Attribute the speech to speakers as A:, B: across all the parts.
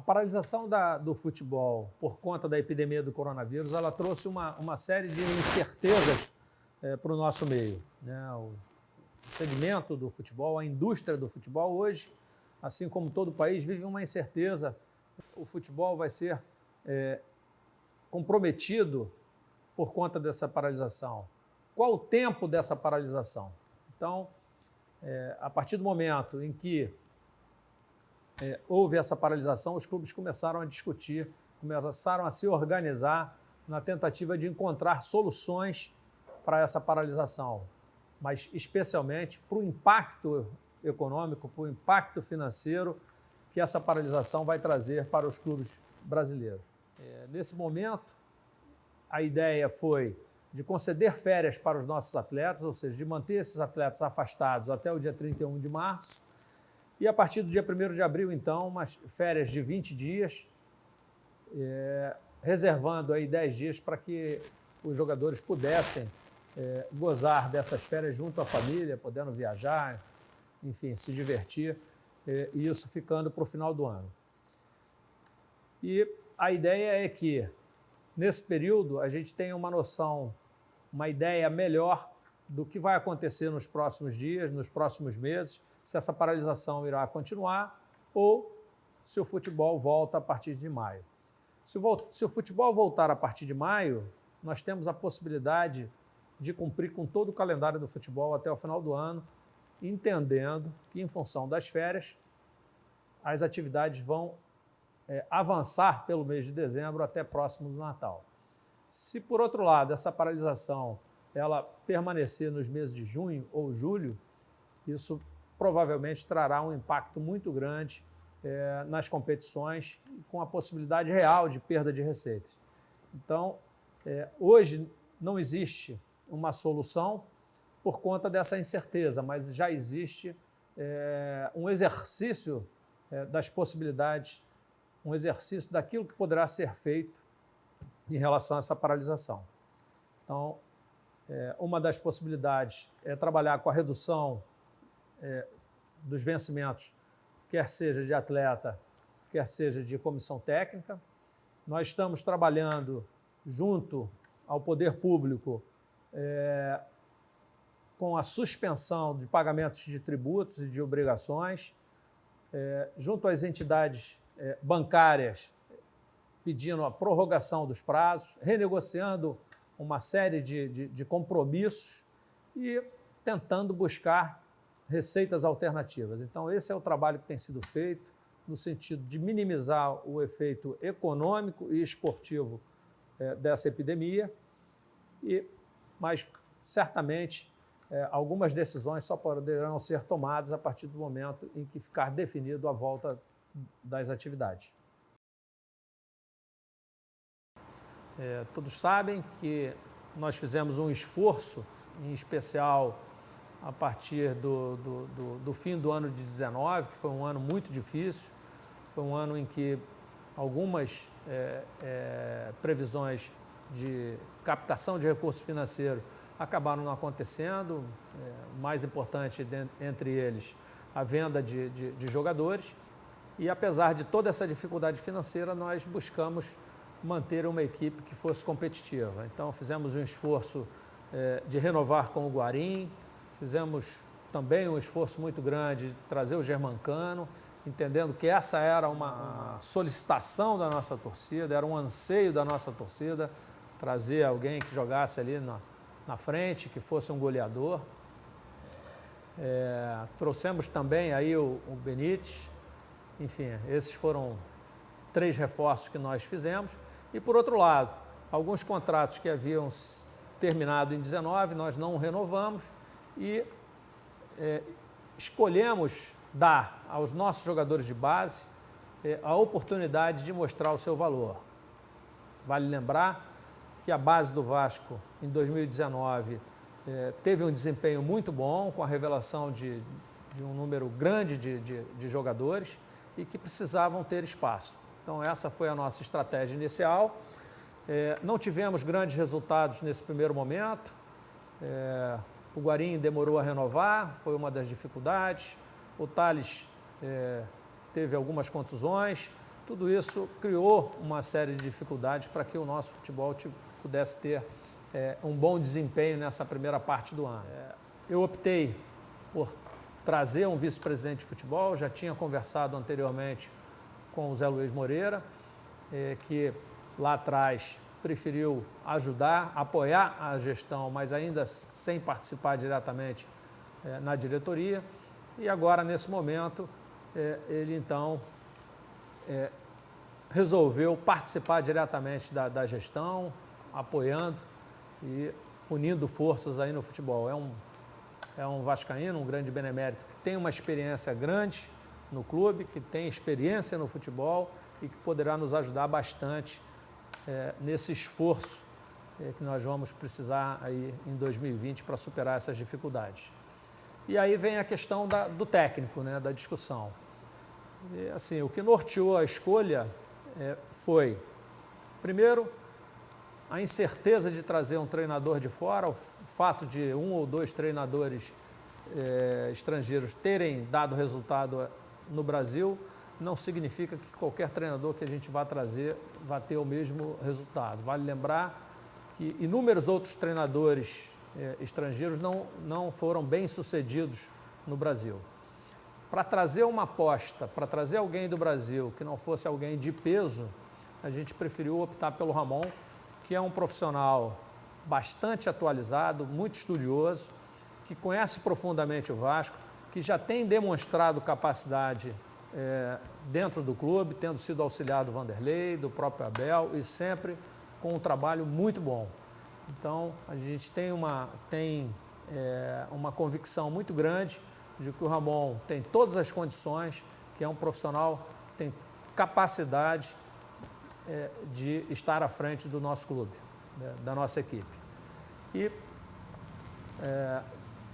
A: paralisação do futebol por conta da epidemia do coronavírus, ela trouxe uma série de incertezas para o nosso meio, né? O segmento do futebol, a indústria do futebol hoje, assim como todo o país, vive uma incerteza. O futebol vai ser comprometido por conta dessa paralisação. Qual o tempo dessa paralisação? Então, a partir do momento em que houve essa paralisação, os clubes começaram a discutir, começaram a se organizar na tentativa de encontrar soluções para essa paralisação, mas especialmente para o impacto econômico, para o impacto financeiro que essa paralisação vai trazer para os clubes brasileiros. Nesse momento, a ideia foi de conceder férias para os nossos atletas, ou seja, de manter esses atletas afastados até o dia 31 de março, e a partir do dia 1º de abril, então, umas férias de 20 dias, reservando aí 10 dias para que os jogadores pudessem gozar dessas férias junto à família, podendo viajar, enfim, se divertir, e isso ficando para o final do ano. E a ideia é que, nesse período, a gente tenha uma noção, uma ideia melhor do que vai acontecer nos próximos dias, nos próximos meses, se essa paralisação irá continuar ou se o futebol volta a partir de maio. Se o futebol voltar a partir de maio, nós temos a possibilidade de cumprir com todo o calendário do futebol até o final do ano, entendendo que, em função das férias, as atividades vão avançar pelo mês de dezembro até próximo do Natal. Se, por outro lado, essa paralisação ela permanecer nos meses de junho ou julho, isso provavelmente trará um impacto muito grande nas competições, com a possibilidade real de perda de receitas. Então, hoje não existe uma solução por conta dessa incerteza, mas já existe um exercício das possibilidades, um exercício daquilo que poderá ser feito em relação a essa paralisação. Então, uma das possibilidades é trabalhar com a redução dos vencimentos, quer seja de atleta, quer seja de comissão técnica. Nós estamos trabalhando junto ao poder público com a suspensão de pagamentos de tributos e de obrigações, junto às entidades bancárias, pedindo a prorrogação dos prazos, renegociando uma série de compromissos e tentando buscar receitas alternativas. Então, esse é o trabalho que tem sido feito no sentido de minimizar o efeito econômico e esportivo dessa epidemia, mas certamente algumas decisões só poderão ser tomadas a partir do momento em que ficar definido a volta das atividades. Todos sabem que nós fizemos um esforço, em especial a partir do fim do ano de 2019, que foi um ano muito difícil, foi um ano em que algumas previsões de captação de recursos financeiros acabaram não acontecendo, mais importante entre eles a venda de jogadores, e apesar de toda essa dificuldade financeira, nós buscamos manter uma equipe que fosse competitiva. Então, fizemos um esforço de renovar com o Guarim, fizemos também um esforço muito grande de trazer o Germancano, entendendo que essa era uma solicitação da nossa torcida, era um anseio da nossa torcida, trazer alguém que jogasse ali na frente, que fosse um goleador. Trouxemos também aí o Benítez. Enfim, esses foram 3 reforços que nós fizemos. E, por outro lado, alguns contratos que haviam terminado em 2019, nós não renovamos e escolhemos dar aos nossos jogadores de base a oportunidade de mostrar o seu valor. Vale lembrar que a base do Vasco, em 2019, teve um desempenho muito bom, com a revelação de um número grande de jogadores e que precisavam ter espaço. Então, essa foi a nossa estratégia inicial. Não tivemos grandes resultados nesse primeiro momento. O Guarim demorou a renovar, foi uma das dificuldades. O Thales teve algumas contusões. Tudo isso criou uma série de dificuldades para que o nosso futebol pudesse ter um bom desempenho nessa primeira parte do ano. Eu optei por trazer um vice-presidente de futebol, já tinha conversado anteriormente com o Zé Luiz Moreira, que lá atrás preferiu ajudar, apoiar a gestão, mas ainda sem participar diretamente na diretoria. E agora, nesse momento, ele então resolveu participar diretamente da gestão, apoiando e unindo forças aí no futebol. É um vascaíno, um grande benemérito, que tem uma experiência grande no clube, que tem experiência no futebol e que poderá nos ajudar bastante nesse esforço que nós vamos precisar aí em 2020 para superar essas dificuldades. E aí vem a questão do técnico, né, da discussão. E, assim, o que norteou a escolha foi, primeiro, a incerteza de trazer um treinador de fora, o fato de um ou dois treinadores estrangeiros terem dado resultado no Brasil, não significa que qualquer treinador que a gente vá trazer vai ter o mesmo resultado. Vale lembrar que inúmeros outros treinadores estrangeiros não foram bem sucedidos no Brasil. Para trazer uma aposta, para trazer alguém do Brasil que não fosse alguém de peso, a gente preferiu optar pelo Ramon, que é um profissional bastante atualizado, muito estudioso, que conhece profundamente o Vasco, que já tem demonstrado capacidade dentro do clube, tendo sido auxiliar do Vanderlei, do próprio Abel, e sempre com um trabalho muito bom. Então, a gente tem uma convicção muito grande de que o Ramon tem todas as condições, que é um profissional que tem capacidade de estar à frente do nosso clube, da nossa equipe. E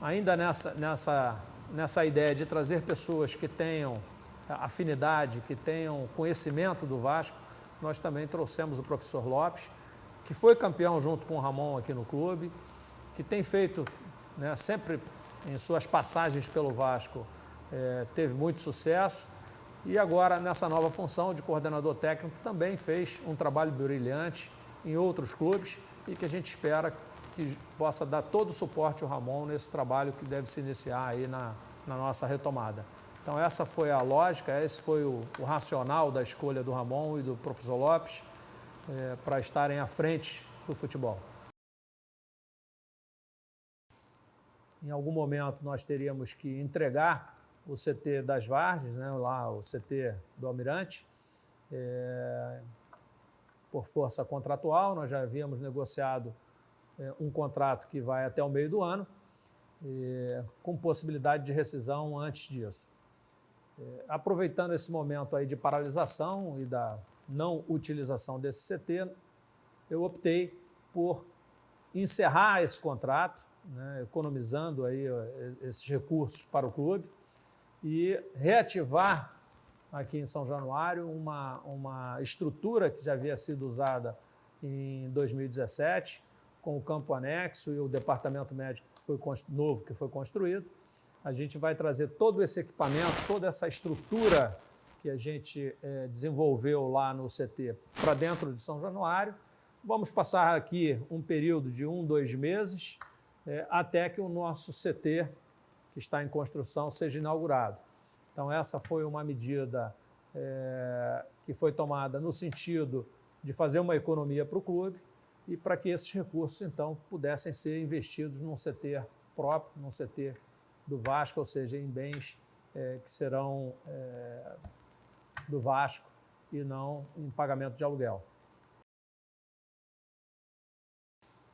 A: ainda nessa ideia de trazer pessoas que tenham afinidade, que tenham conhecimento do Vasco, nós também trouxemos o professor Lopes, que foi campeão junto com o Ramon aqui no clube, que tem feito, né, sempre em suas passagens pelo Vasco, teve muito sucesso, e agora nessa nova função de coordenador técnico também fez um trabalho brilhante em outros clubes e que a gente espera que possa dar todo o suporte ao Ramon nesse trabalho que deve se iniciar aí na nossa retomada. Então essa foi a lógica, esse foi o racional da escolha do Ramon e do professor Lopes para estarem à frente do futebol. Em algum momento nós teríamos que entregar o CT das Várzeas, né, lá o CT do Almirante, por força contratual. Nós já havíamos negociado um contrato que vai até o meio do ano, com possibilidade de rescisão antes disso. Aproveitando esse momento aí de paralisação e da não utilização desse CT, eu optei por encerrar esse contrato, né, economizando aí esses recursos para o clube, e reativar aqui em São Januário uma estrutura que já havia sido usada em 2017, com o campo anexo e o departamento médico novo que foi construído. A gente vai trazer todo esse equipamento, toda essa estrutura que a gente desenvolveu lá no CT para dentro de São Januário. Vamos passar aqui um período de 2 meses, até que o nosso CT, que está em construção, seja inaugurado. Então, essa foi uma medida que foi tomada no sentido de fazer uma economia para o clube e para que esses recursos, então, pudessem ser investidos num CT próprio, num CT do Vasco, ou seja, em bens que serão do Vasco e não em pagamento de aluguel.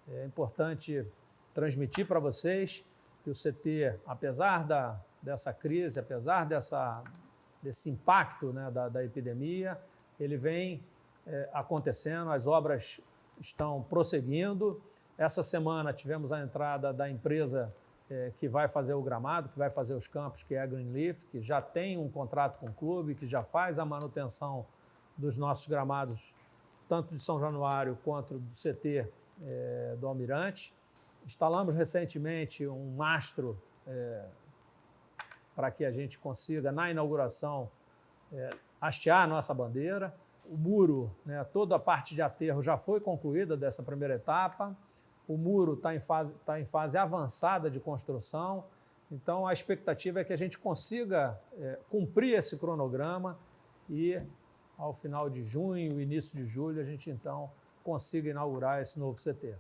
A: É importante transmitir para vocês que o CT, apesar dessa crise, apesar desse impacto, né, da epidemia, ele vem acontecendo, as obras estão prosseguindo. Essa semana tivemos a entrada da empresa que vai fazer o gramado, que vai fazer os campos, que é a Greenleaf, que já tem um contrato com o clube, que já faz a manutenção dos nossos gramados, tanto de São Januário quanto do CT do Almirante. Instalamos recentemente um mastro para que a gente consiga, na inauguração, hastear a nossa bandeira. O muro, né, toda a parte de aterro já foi concluída dessa primeira etapa. O muro está em fase avançada de construção. Então, a expectativa é que a gente consiga cumprir esse cronograma e, ao final de junho, início de julho, a gente, então, consiga inaugurar esse novo CT.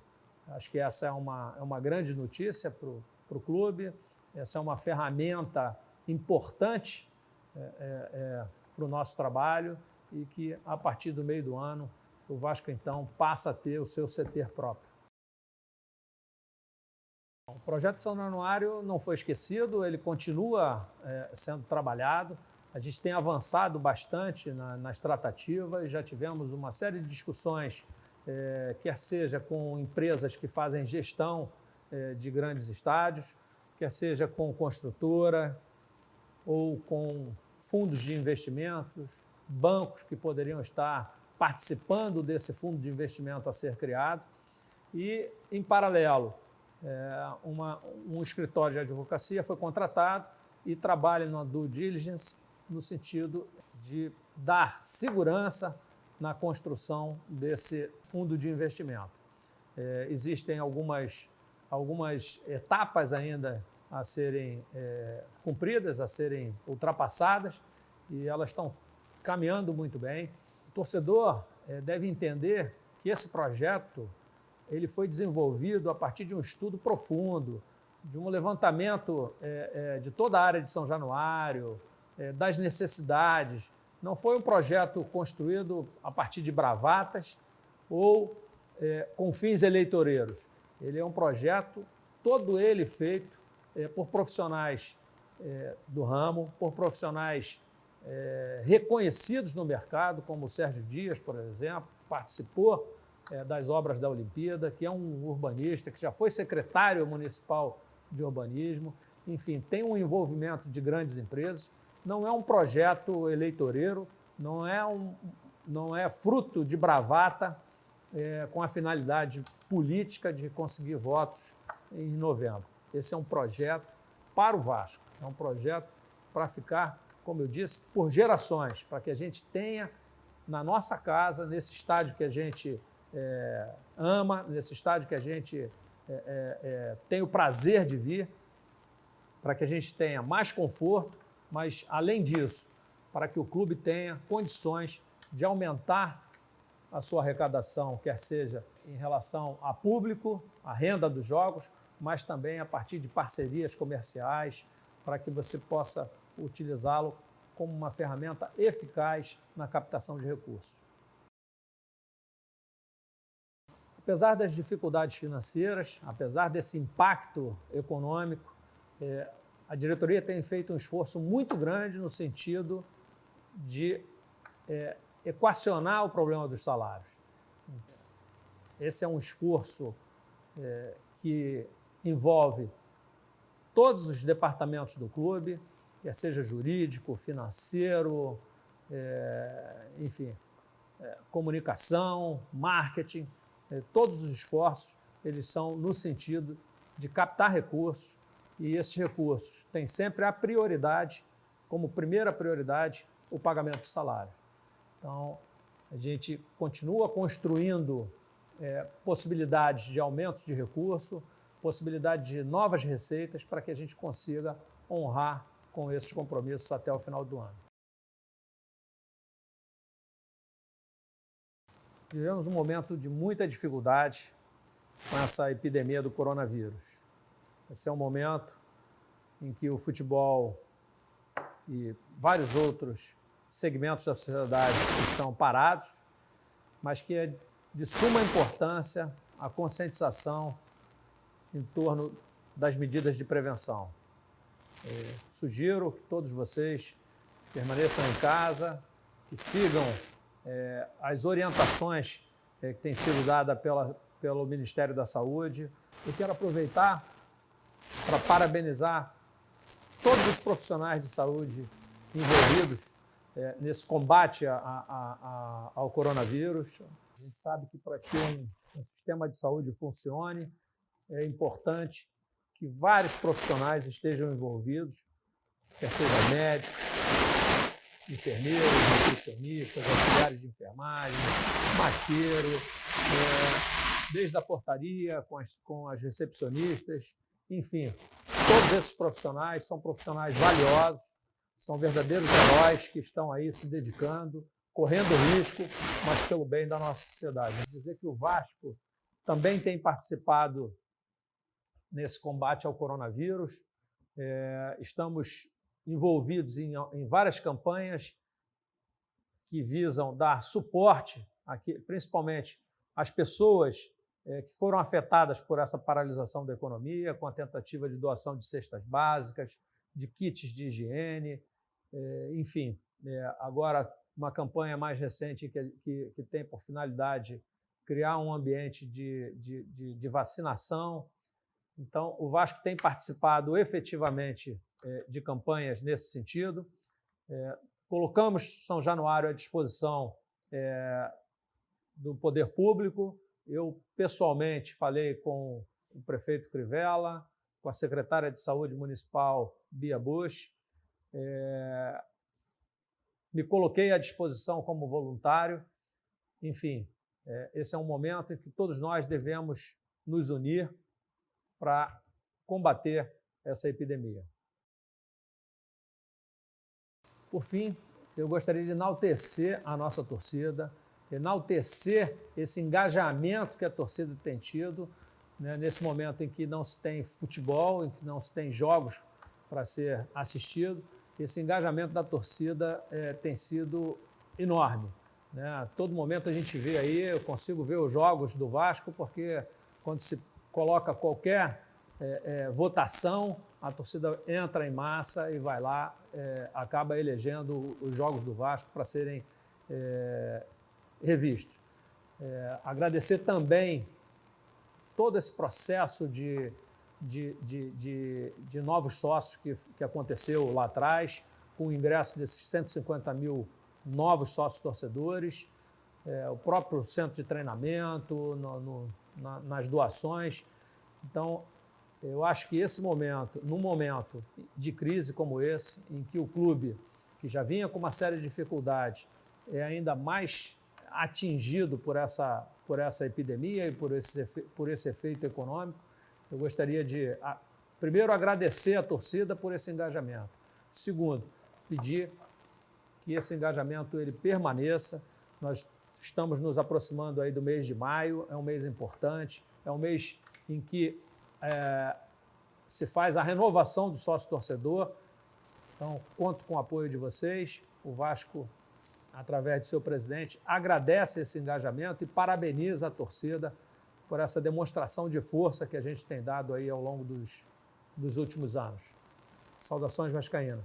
A: Acho que essa é uma grande notícia para o clube. Essa é uma ferramenta importante para o nosso trabalho e que, a partir do meio do ano, o Vasco, então, passa a ter o seu CT próprio. O projeto São Januário não foi esquecido, ele continua sendo trabalhado. A gente tem avançado bastante nas tratativas, já tivemos uma série de discussões, quer seja com empresas que fazem gestão de grandes estádios, quer seja com construtora ou com fundos de investimentos, bancos que poderiam estar participando desse fundo de investimento a ser criado. E, em paralelo, um escritório de advocacia foi contratado e trabalha na due diligence no sentido de dar segurança na construção desse fundo de investimento. Existem algumas etapas ainda a serem cumpridas, a serem ultrapassadas, e elas estão caminhando muito bem. O torcedor deve entender que esse projeto ele foi desenvolvido a partir de um estudo profundo, de um levantamento de toda a área de São Januário, das necessidades. Não foi um projeto construído a partir de bravatas ou com fins eleitoreiros. Ele é um projeto, todo ele feito por profissionais do ramo, por profissionais reconhecidos no mercado, como o Sérgio Dias, por exemplo, participou das obras da Olimpíada, que é um urbanista, que já foi secretário municipal de urbanismo, enfim, tem um envolvimento de grandes empresas. Não é um projeto eleitoreiro, não é fruto de bravata com a finalidade política de conseguir votos em novembro. Esse é um projeto para o Vasco, é um projeto para ficar, como eu disse, por gerações, para que a gente tenha na nossa casa, nesse estádio que a gente ama, nesse estádio que a gente tem o prazer de vir, para que a gente tenha mais conforto, mas, além disso, para que o clube tenha condições de aumentar a sua arrecadação, quer seja em relação a público, a renda dos jogos, mas também a partir de parcerias comerciais, para que você possa utilizá-lo como uma ferramenta eficaz na captação de recursos. Apesar das dificuldades financeiras, apesar desse impacto econômico, a diretoria tem feito um esforço muito grande no sentido de equacionar o problema dos salários. Esse é um esforço que envolve todos os departamentos do clube, quer seja jurídico, financeiro, enfim, comunicação, marketing. Todos os esforços eles são no sentido de captar recursos, e esses recursos têm sempre a prioridade, como primeira prioridade, o pagamento do salário. Então, a gente continua construindo possibilidades de aumentos de recurso, possibilidade de novas receitas para que a gente consiga honrar com esses compromissos até o final do ano. Vivemos um momento de muita dificuldade com essa epidemia do coronavírus. Esse é um momento em que o futebol e vários outros segmentos da sociedade estão parados, mas que é de suma importância a conscientização em torno das medidas de prevenção. Sugiro que todos vocês permaneçam em casa, que sigam as orientações que têm sido dadas pelo Ministério da Saúde. Eu quero aproveitar para parabenizar todos os profissionais de saúde envolvidos nesse combate ao coronavírus. A gente sabe que para que um sistema de saúde funcione, é importante que vários profissionais estejam envolvidos, quer sejam médicos, enfermeiros, nutricionistas, auxiliares de enfermagem, maqueiro, desde a portaria, com as recepcionistas, enfim, todos esses profissionais são profissionais valiosos, são verdadeiros heróis que estão aí se dedicando, correndo risco, mas pelo bem da nossa sociedade. Vou dizer que o Vasco também tem participado nesse combate ao coronavírus. Estamos envolvidos em várias campanhas que visam dar suporte, principalmente às pessoas que foram afetadas por essa paralisação da economia, com a tentativa de doação de cestas básicas, de kits de higiene, enfim. Agora, uma campanha mais recente que tem por finalidade criar um ambiente de vacinação. Então, o Vasco tem participado efetivamente de campanhas nesse sentido. Colocamos São Januário à disposição do poder público. Eu, pessoalmente, falei com o prefeito Crivella, com a secretária de Saúde Municipal, Bia Busch. Me coloquei à disposição como voluntário. Enfim, esse é um momento em que todos nós devemos nos unir para combater essa epidemia. Por fim, eu gostaria de enaltecer a nossa torcida, enaltecer esse engajamento que a torcida tem tido, né, nesse momento em que não se tem futebol, em que não se tem jogos para ser assistido. Esse engajamento da torcida tem sido enorme, né? A todo momento a gente vê aí, eu consigo ver os jogos do Vasco, porque quando se coloca qualquer votação, a torcida entra em massa e vai lá, acaba elegendo os jogos do Vasco para serem revistos. Agradecer também todo esse processo de novos sócios que aconteceu lá atrás, com o ingresso desses 150 mil novos sócios torcedores, o próprio centro de treinamento, nas doações. Então, eu acho que esse momento, num momento de crise como esse, em que o clube, que já vinha com uma série de dificuldades, é ainda mais atingido por essa epidemia e por esse efeito econômico, eu gostaria de, primeiro, agradecer a torcida por esse engajamento. Segundo, pedir que esse engajamento ele permaneça. Nós estamos nos aproximando aí do mês de maio, é um mês importante, é um mês em que se faz a renovação do sócio-torcedor. Então, conto com o apoio de vocês. O Vasco, através de seu presidente, agradece esse engajamento e parabeniza a torcida por essa demonstração de força que a gente tem dado aí ao longo dos últimos anos. Saudações vascaínas.